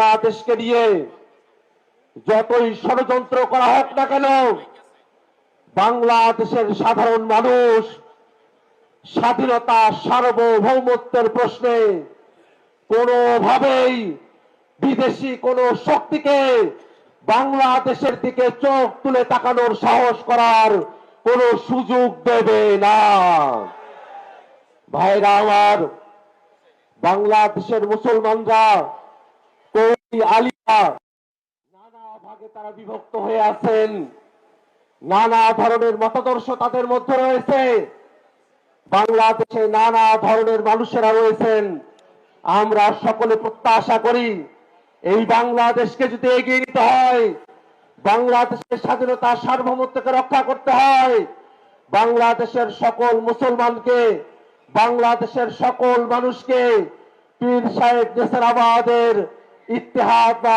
বাংলাদেশকে নিয়ে যতই ষড়যন্ত্র করা হোক না কেন, বাংলাদেশের সাধারণ মানুষ স্বাধীনতা সার্বভৌমত্বের প্রশ্নে কোনোভাবেই বিদেশি কোন শক্তিকে বাংলাদেশের দিকে চোখ তুলে তাকানোর সাহস করার কোন সুযোগ দেবে না। ভাইরা আমার, বাংলাদেশের মুসলমানরা কৌমি আলিয়া নানা ভাগে তারা বিভক্ত হয়ে আছেন, নানা ধরনের মতাদর্শ তাদের মধ্যে রয়েছে, বাংলাদেশে নানা ধরনের মানুষেরা রয়েছেন। আমরা সকলে প্রত্যাশা করি এই বাংলাদেশকে যদি এগিয়ে নিতে হয়, বাংলাদেশের স্বাধীনতা সার্বভৌমত্বকে রক্ষা করতে হয়, বাংলাদেশের সকল মুসলমানকে, বাংলাদেশের সকল মানুষকে পীর সাহেব নেসারাবাদের ইত্তেহাদ বা